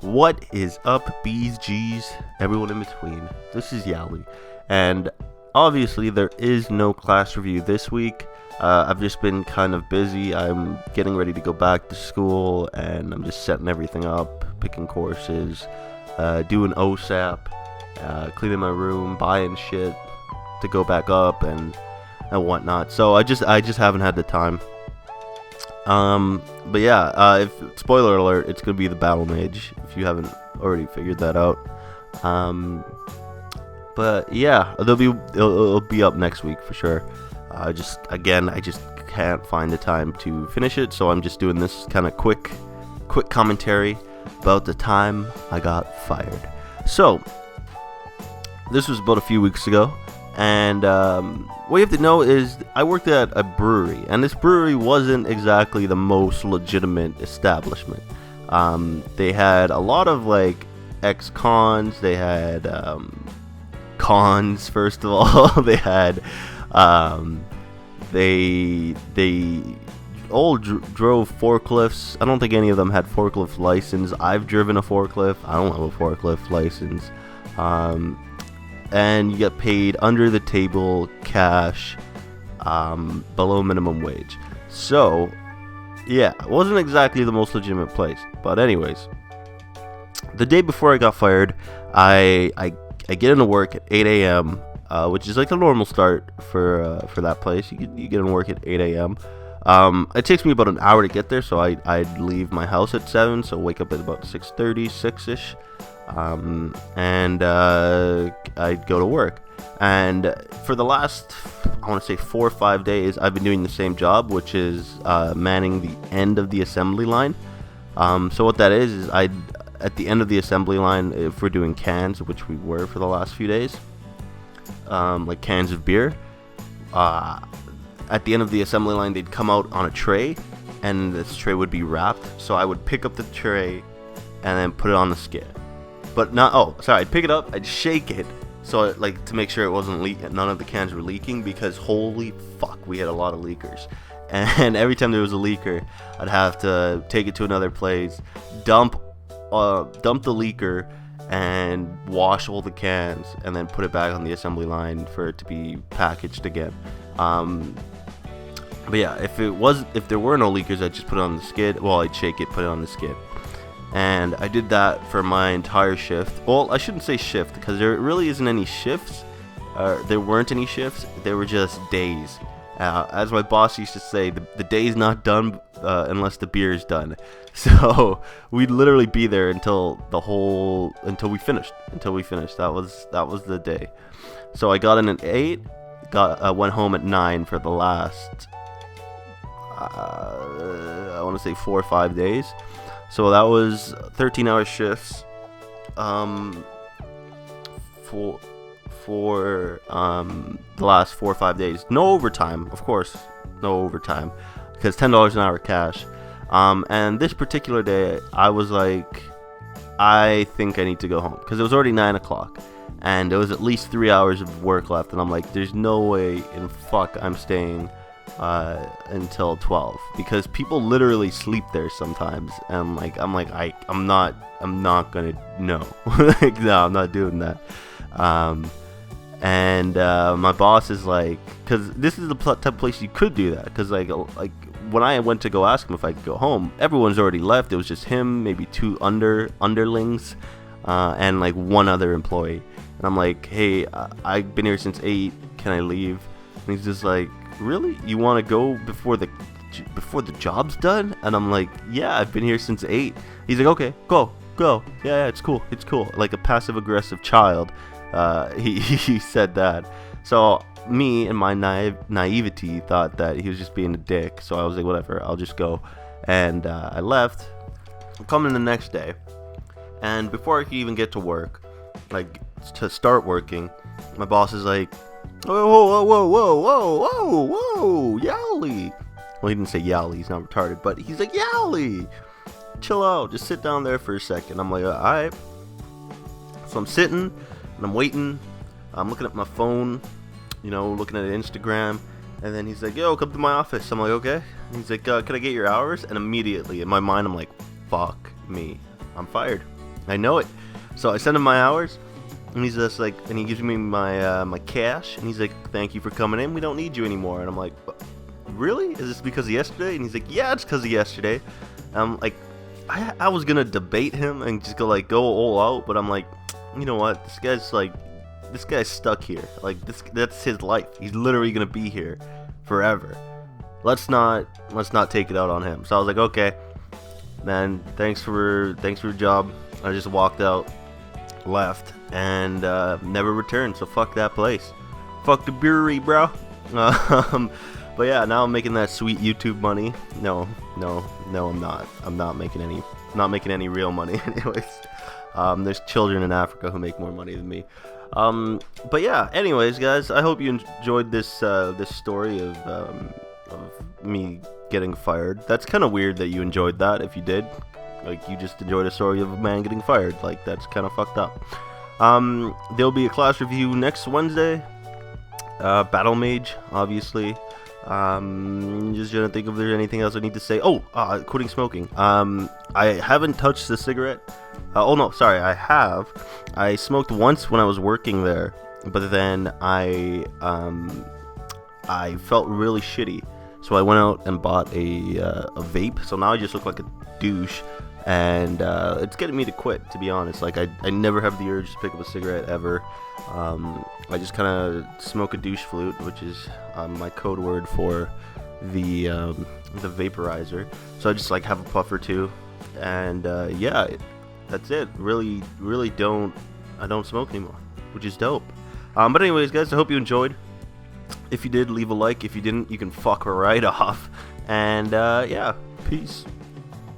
What is up, B's, G's, everyone in between? This is Yali, and obviously there is no class review this week. I've just been kind of busy. I'm getting ready to go back to school, and I'm just setting everything up, picking courses, doing OSAP, cleaning my room, buying shit to go back up and whatnot. So I just haven't had the time. But yeah, if spoiler alert, it's gonna be the BattleMage if you haven't already figured that out. But yeah, it'll be up next week for sure. I just can't find the time to finish it, so I'm just doing this kind of quick commentary about the time I got fired. So this was about a few weeks ago. And what you have to know is I worked at a brewery, and this brewery wasn't exactly the most legitimate establishment. They had a lot of like ex-cons. They had cons, first of all. They had they all drove forklifts. I don't think any of them had forklift license. I've driven a forklift. I don't have a forklift license. And you get paid under the table cash, below minimum wage. So yeah, it wasn't exactly the most legitimate place. But anyways, the day before I got fired, I get into work at 8 a.m., which is like the normal start for that place. You get into work at 8 a.m. It takes me about an hour to get there, so I'd leave my house at 7, so wake up at about 6:30, 6ish. And I'd go to work, and for the last, I want to say 4 or 5 days, I've been doing the same job, which is manning the end of the assembly line. So what that is at the end of the assembly line, if we're doing cans, which we were for the last few days, like cans of beer, at the end of the assembly line, they'd come out on a tray, and this tray would be wrapped, so I would pick up the tray and then put it on the skid. But I'd pick it up, I'd shake it, so like to make sure it wasn't leaking, none of the cans were leaking, because holy fuck, we had a lot of leakers. And every time there was a leaker, I'd have to take it to another place, dump the leaker, and wash all the cans, and then put it back on the assembly line for it to be packaged again. But yeah, if there were no leakers, I'd just put it on the skid. Well, I'd shake it, put it on the skid. And I did that for my entire shift. Well, I shouldn't say shift, because there really isn't any shifts. There weren't any shifts. They were just days. As my boss used to say, the day's not done unless the beer's done. So we'd literally be there until we finished. That was the day. So I got in at 8. Went home at 9 for the last, I want to say 4 or 5 days. So that was 13-hour shifts, for the last 4 or 5 days. No overtime, of course, no overtime, because $10 an hour cash. And this particular day, I was like, I think I need to go home, because it was already 9 o'clock, and there was at least 3 hours of work left, and I'm like, there's no way in fuck I'm staying until 12, because people literally sleep there sometimes, and I'm not gonna, no. Like, no, I'm not doing that. And my boss is like, because this is the type of place you could do that, because like when I went to go ask him if I could go home, everyone's already left. It was just him, maybe 2 underlings, and like 1 other employee, and I'm like, hey, I've been here since 8, can I leave? And he's just like, really? You want to go before the job's done? And I'm like, yeah, I've been here since 8. He's like, okay, go. Yeah, it's cool. Like a passive aggressive child. He said that. So me and my naivety thought that he was just being a dick. So I was like, whatever, I'll just go. And I left. I'm coming the next day, and before I could even get to work, like to start working, my boss is like, whoa, Yali. Well, he didn't say Yali, he's not retarded, but he's like, Yali, chill out, just sit down there for a second. I'm like, alright. So I'm sitting, and I'm waiting, I'm looking at my phone, looking at Instagram, and then he's like, yo, come to my office. I'm like, okay. And he's like, can I get your hours? And immediately, in my mind, I'm like, fuck me, I'm fired. I know it. So I send him my hours, and he's just like, and he gives me my my cash, and he's like, thank you for coming in. We don't need you anymore. And I'm like, really? Is this because of yesterday? And he's like, yeah, it's because of yesterday. And I'm like, I was gonna debate him and just go all out, but I'm like, you know what? This guy's stuck here. Like that's his life. He's literally gonna be here forever. Let's not take it out on him. So I was like, okay, man, thanks for your job. I just walked out, left, and never returned. So fuck that place. Fuck the brewery, bro. But yeah, now I'm making that sweet YouTube money. No, I'm not. I'm not making any real money. Anyways, there's children in Africa who make more money than me. But yeah, anyways, guys, I hope you enjoyed this story of me getting fired. That's kind of weird that you enjoyed that. If you did, like, you just enjoyed a story of a man getting fired. Like, that's kind of fucked up. There'll be a class review next Wednesday. BattleMage, obviously. Just trying to think if there's anything else I need to say. Oh, quitting smoking. I haven't touched the cigarette. Oh no, sorry, I have. I smoked once when I was working there, but then I felt really shitty, so I went out and bought a vape. So now I just look like a douche, and it's getting me to quit, to be honest. Like, I never have the urge to pick up a cigarette ever. I just kind of smoke a douche flute, which is my code word for the vaporizer. So I just like have a puff or two, and yeah, that's it. Really I don't smoke anymore, which is dope. But anyways, guys, I hope you enjoyed. If you did, leave a like. If you didn't, you can fuck right off. And yeah, peace.